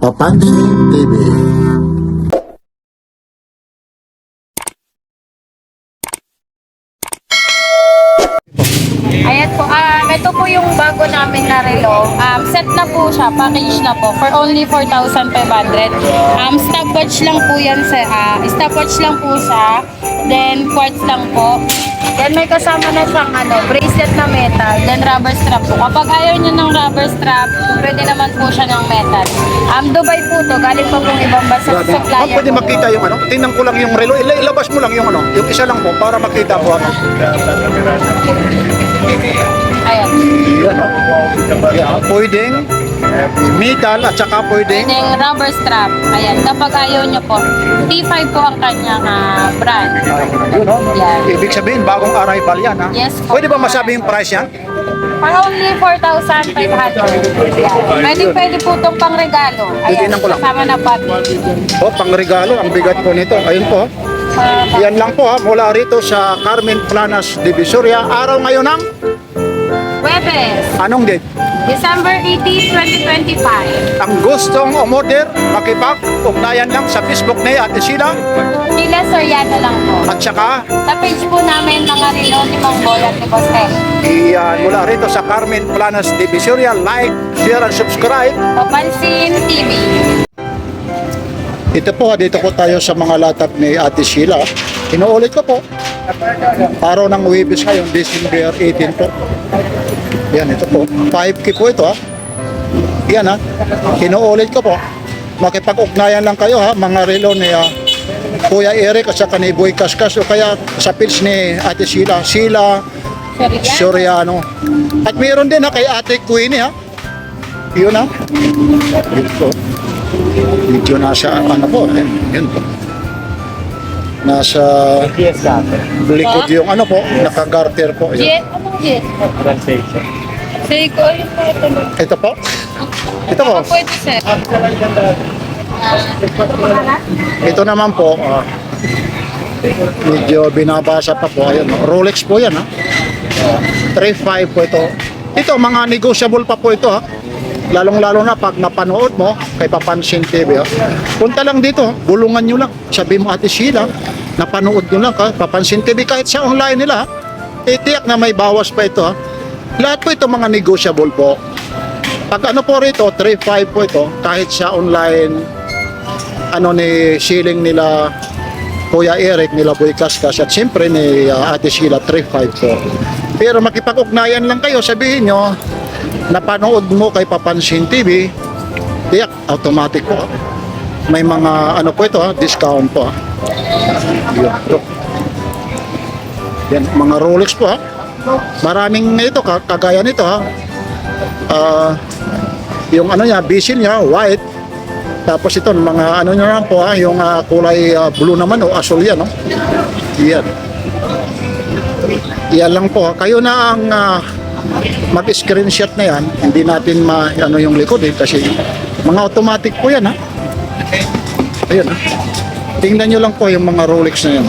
Papansin TV. Ayan po, ito po yung bago namin na relo. Set na po siya, package na po, for only 4,500. Stopwatch lang po yan, stopwatch lang po siya, then quartz lang po. Then may kasama na siyang bracelet na metal, then rubber strap po. Kapag ayaw nyo ng rubber strap, pwede naman po siya ng metal. Dubai po to, galing pa pong ibang bansa sa supplier. Pwede makita yung tingnan ko lang yung relo, ilabas mo lang yung yung isa lang po para makita po Ayan. Pwedeng metal at saka pwedeng Pwedeng rubber strap. Ayan, kapag ayaw nyo po. T5 po ang kanyang brand. Yan. Ibig sabihin bagong arrival yan Yes po. Pwede ba masabi yung price yan? For only 4,500. Pwede po itong pangregalo. Ayan, Titignan ko lang. kasama na pati. Pangregalo, ang bigat po nito. Ayun po. Yan lang po mula rito sa Carmen Planas, Divisoria. Araw ngayon ng Webes, anong date? December 18, 2025. Ang gustong umorder, makipag-ugnayan lang sa Facebook ni Ate Sheila Sheila Soriano lang po. at saka Sa page po namin, mga relo ni Mang Boy at ni Bostel. mula rito sa Carmen Planas, Divisoria. Like, share, and subscribe. Papansin TV. Ito po, dito po tayo sa mga latag ni Ate Sheila. Inuulit ko po. Araw ng Huwebes ngayon, December 18 po. Yan, ito po. 5K po ito Yan Inuulit ko po. Makipag-ugnayan lang kayo mga relo ni Kuya Eric at saka ni Boy Kaskas o kaya sa page ni Ate Sheila. Sheila Soriano. At mayroon din kay Ate Queenie Yun Ito. Medyo nasa po. Yan po. Nasa likod yung po, naka-garter po. Jet? Anong jet? Seiko, ayun po ito. Ito po. Ito po. Pwede, sir. Ito naman po, medyo binabasa pa po. Ayun, Rolex po yan 3.5 po ito. Ito, mga negotiable pa po ito Lalong-lalo na pag napanood mo kay Papansin TV. Punta lang dito, bulungan nyo lang. Sabi mo Ate Sheila, napanood nyo lang Papansin TV kahit sa online nila. Tiyak na may bawas pa ito Lahat po ito mga negotiable po. Pag po rito, 3.5 po ito. Kahit sa online, ni ceiling nila Kuya Eric, nila Boy Kaskas, at siyempre ni Ate Sheila, 3.5 po. Pero makipag-ugnayan lang kayo, sabihin nyo, napanood mo kay Papansin TV, tiyak, automatic po. May mga po ito discount po Yan, mga Rolex po Maraming ito, kagaya nito yung niya, bisil niya, white. Tapos ito, mga niya po yung kulay blue naman o asul yan Yan. Yan lang po. Kayo na ang mag-screenshot na yan. Hindi natin yung likod kasi mga automatic po yan Ayun Tingnan nyo lang po yung mga Rolex na yan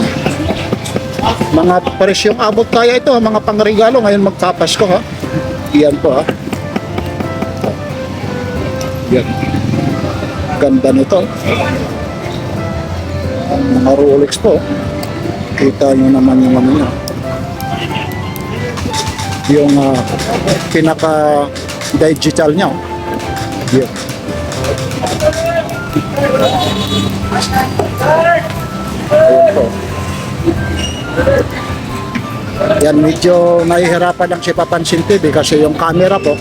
Mga presyong abot kaya ito mga pangregalo ngayon magpapasko Yan po Yan. Ganda nito. Mga Rolex po. Kita nyo naman yung niya. Yung pinaka digital niya Yan. Ayan po. Yan, medyo nahihirapan lang si Papansin TV kasi yung camera po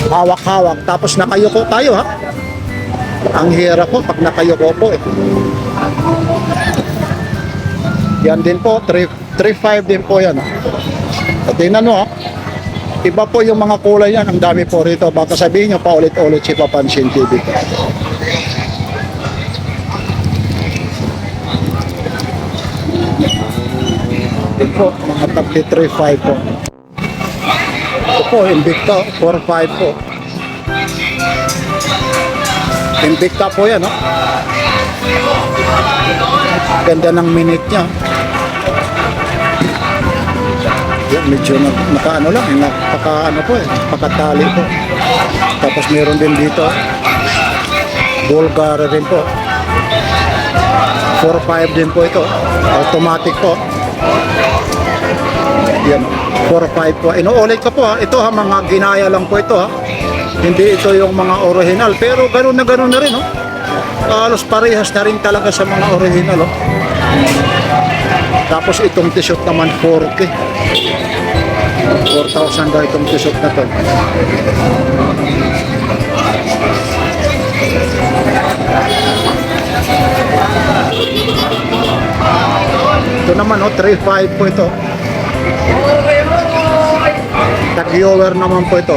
hawak-hawak tapos nakayuko tayo Ang hirap po pag nakayuko po Yan din po, 3.5 din po yan At tingnan mo iba po yung mga kulay yan, ang dami po rito. Baka sabihin nyo pa ulit-ulit si Papansin TV. Ito po, mga 33.5 po. Ito po, Invicta, 4.5 po. Invicta po yan Ganda ng minute niya. Yan, medyo nakaano lang, pakatali po. Tapos meron din dito Bulgari rin po. 4.5 din po ito. Automatic po. Yan, 4.5 po. Inuulit ko po ha. Ito ha, mga ginaya lang po ito ha. Hindi ito yung mga original. Pero ganun na rin, no? Halos parehas na rin talaga sa mga original, oh. Tapos itong t-shirt naman 4K. 4,000 daw itong t-shirt na to. Ito naman, oh, 3.5 po ito. Tag-viewer naman po ito.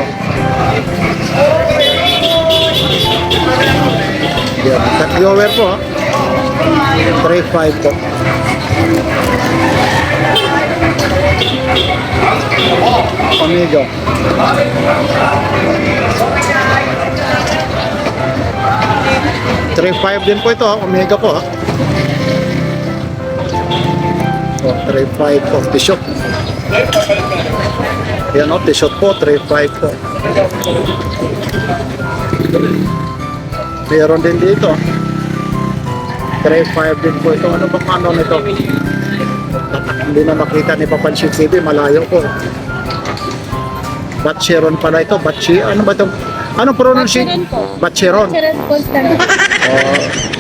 Yan, tag-viewer po, ha. 3.5 po. Amigo. $3.5 din po ito, ha. Omega po, ha. Oh, 3.5 po. T-shirt. Yan, oh, t-shirt po. 3.5 po. Meron din dito. 3.5 din po ito. Ano bang ano nito? Hindi na makita ni Papansin TV. Malayo po. Batcheron pala ito. Ano ba ito? Anong pronunciation? Batcheron.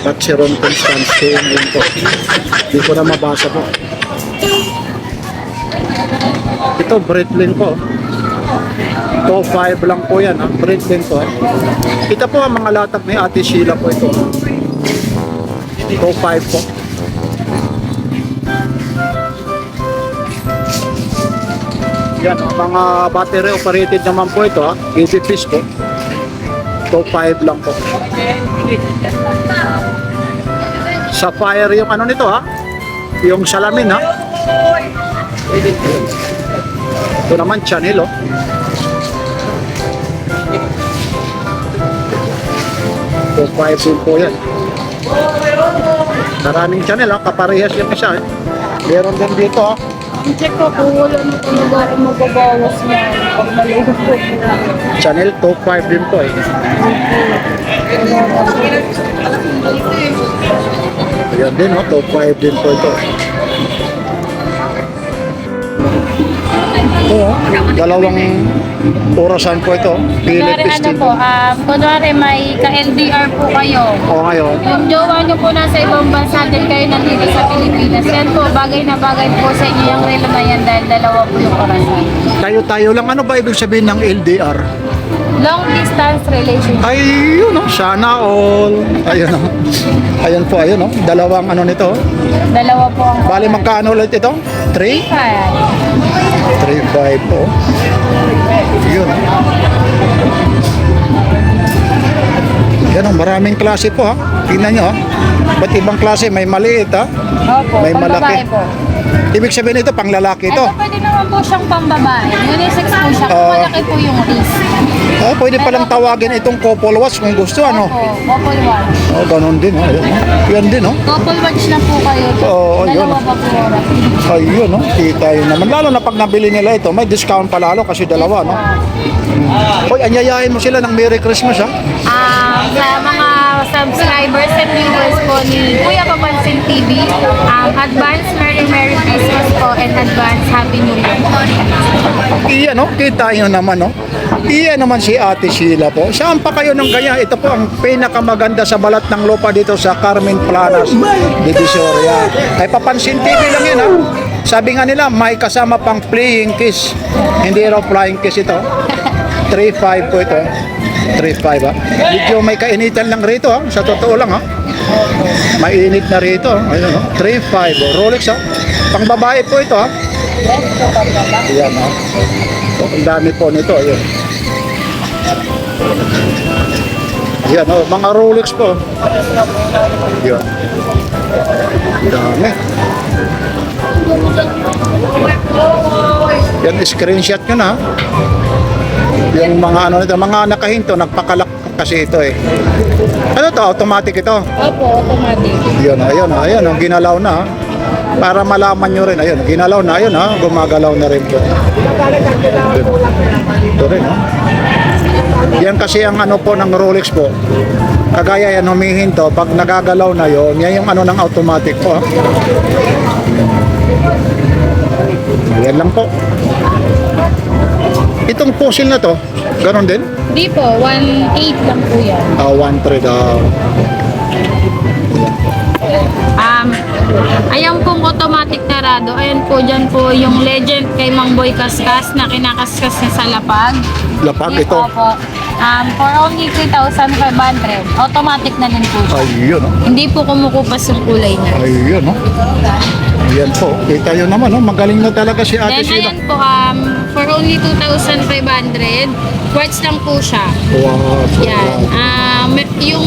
Batcheron Constantine. Yun po. Hindi ko na mabasa po. Ito, Breitling po. 2.5 lang po yan, ha? Breitling po. Ito po ang mga latag ni Ate Sheila po ito. 2.5 po. Yan, mga battery operated naman po ito, ha? Easy fish po. 2.5 lang po. Sapphire yung ano nito, ha? Yung salamin, ha? Ito naman channel, oh. So 5 din po yan. Maraming channel, oh. Kaparehas yung isa, eh. Meron din dito, oh. Check ko kung wala na talaga mababawas niya pag maliit po. Channel 2.5 din po, eh. Ayan din, oh. 2.5 din po ito. Ito, dalawang orasan po ito. Kunwari ano po, kunwari may ka-LDR po kayo. O ngayon, Yung jowa nyo po nasa ibang bansa din kayo nandito sa Pilipinas. Yan po, bagay na bagay po sa inyo yung relo na yan dahil dalawa po yung orasan. tayo lang. Ano ba ibig sabihin ng LDR? Long distance relationship. Ay, yun, oh. Sana all. Ayun, oh. Ayun po, ayun, oh. Dalawang ano nito. Dalawa po ang Bali, magkano ulit ito? 3? 3.5 po. Yun. Yan, oh, maraming klase po, ha. Tingnan nyo, ha. Ba't ibang klase? May maliit, ha. Opo, May malaki. pambabae po. Ibig sabihin ito, pang lalaki ito. Ito pwede naman po siyang pambabae. Unisex po siya. Kung malaki po yung wrist. Oh, pwede palang tawagin itong couple watch kung gusto, ano. Opo, couple watch. Oh, ganun din, oh. Ayun, oh. Yan din, oh. Couple watch na po kayo. Oo, yun. Dalawa pa po oras. Ayun, no? Kita yun naman. Lalo na pag nabili nila ito, may discount pa lalo kasi dalawa, no? Hoy, anyayahin mo sila ng Merry Christmas, ha? Sa mga subscribers and viewers po ni Kuya Papansin TV, advance Merry Christmas po and advance Happy New Year po. Iyan, no? Kita yun naman, no? Iyan naman si Ate Sheila po. Saan pa kayo ng gaya? Ito po ang pinakamaganda sa balat ng lupa dito sa Carmen Planas, Divisoria. Kay Papansin TV lang yan, ha? Sabi nga nila, may kasama pang playing kiss. Hindi raw flying kiss ito. 3.5 po ito. 3.5, ha? Medyo may kainitan lang rito, ha? Sa totoo lang, ha? Mainit na rito, ha? Ayun, ha? 3.5, oh. Rolex, ha? Pang babae po ito, ha? Ayan, ha? So, ang dami po nito, ayun. Ayan, oh, mga Rolex po. Ayan. Ang dami. Yan, screenshot nyo na. Yung mga ano nito, mga nakahinto, nagpakalak kasi ito eh. Ano to? Automatic ito. Opo, automatic. Yun, ayun, ayun, ang ginalaw na. Ha? Para malaman nyo rin, ayun, ginalaw na, ayun ha, gumagalaw na rin po. Ito rin, ha. Yan kasi ang ano po ng Rolex po. Kagaya yan, humihinto. Pag nagagalaw na yon, yan yung ano ng automatic po. Yan lang po. Itong fossil na to, ganon din? Di po, 1.8 lang po yan. 1 Ayan pong automatic na rado. Ayan po, dyan po yung legend kay Mang Boy Kaskas na kinakaskas niya sa lapag. lapag Di ito. po. For only 3,500. Automatic na din po siya. Ayun, oh. Hindi po kumukupas yung kulay niya. Ayun, oh. Ayan po. Kita yun naman, oh. Magaling na talaga si Ate Then Sheila. ayan po, for only 2,500, quartz lang po siya. Wow. Yan. Yung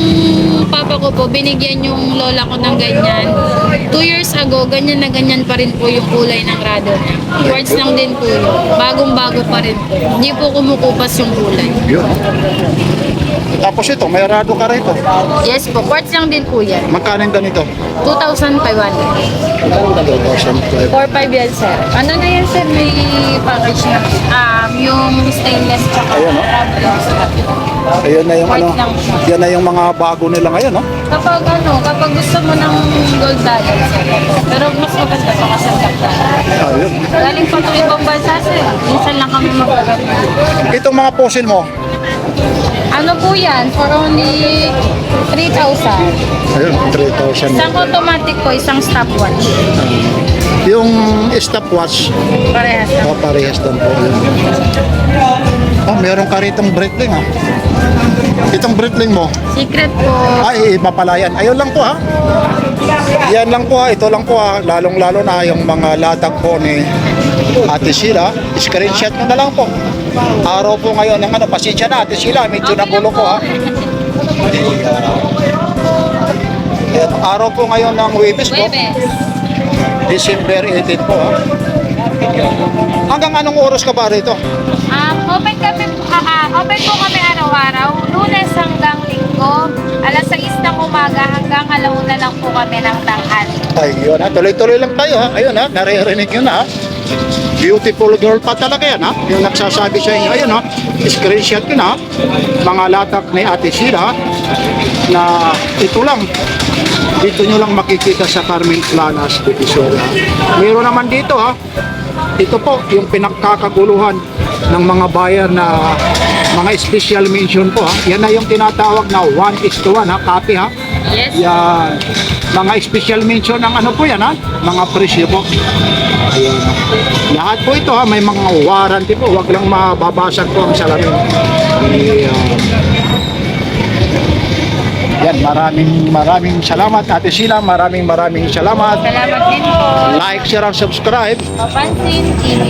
papa ko po, binigyan yung lola ko ng ganyan. 2 years ago, ganyan na ganyan pa rin po yung kulay ng rado niya. Quartz lang din po yun. Bagong-bago pa rin po. Hindi po kumukupas yung kulay. Yun. Tapos ito, may rado ka rito. Yes po, quartz lang din po yan. Magkano yung ganito? 2,500. 2,500. 4,500 yan, sir. Ano na yan, sir? May package na. Yung stainless tsaka Ayun, oh. Ayun na yung ano, White lang siya. yan na yung mga bago nila ngayon, no? Kapag gusto mo ng gold dial, sir. Pero mas maganda pa kasi ang ganda. Ayun. Galing pa ito ibang bansa, sir. Minsan lang kami magkakaroon. Itong mga fossil mo, Ano po yan? For only 3,000. ayun, 3,000. Isang automatic po, isang stopwatch. Yung stopwatch, Parehas na. parehas doon po. Meron ka ritong Breitling, ha? Itong Breitling mo, Secret po. ay, mapalayan. Ayun lang po, ha? Yan lang po, ha? Ito lang po, ha? Lalong-lalo na yung mga latag po ni Ate Sheila. Screenshot nyo na lang po. Araw po ngayon ng ano, pasensya na Ate Sheila, medyo Okay nagulo lang po, ha? Ayan, araw po ngayon ng Huwebes po. Webes. December 18 po, ha? Hanggang anong oras ka ba rito? Open po kami araw-araw. Lunes hanggang Linggo. Alas 6 ng umaga hanggang alauna lang po kami ng tanghali. Ayun, ha? Tuloy-tuloy lang tayo, ha? Ayun, ha? Naririnig nyo na, ha? Beautiful girl pa talaga yan, ha? Yung nagsasabi sa inyo, ayun, ha? Screenshot ko na, mga latak ni Ate Sheila na ito lang. Dito nyo lang makikita sa Carmen Planas, Divisoria. Meron naman dito, ha? Ito po, yung pinagkakaguluhan ng mga buyer na mga special mention po, ha? Yan na yung tinatawag na 1:1, ha? Copy, ha? Yes. Yan. Mga special mention ng ano po yan, ha? Mga presyo po. Ayan. Lahat po ito, ha? May mga warranty po. Huwag lang mababasag po ang salamin. Ayan. Yan, maraming salamat Ate Sheila, maraming salamat. Salamat din po. Like, share, and subscribe. Papansin TV.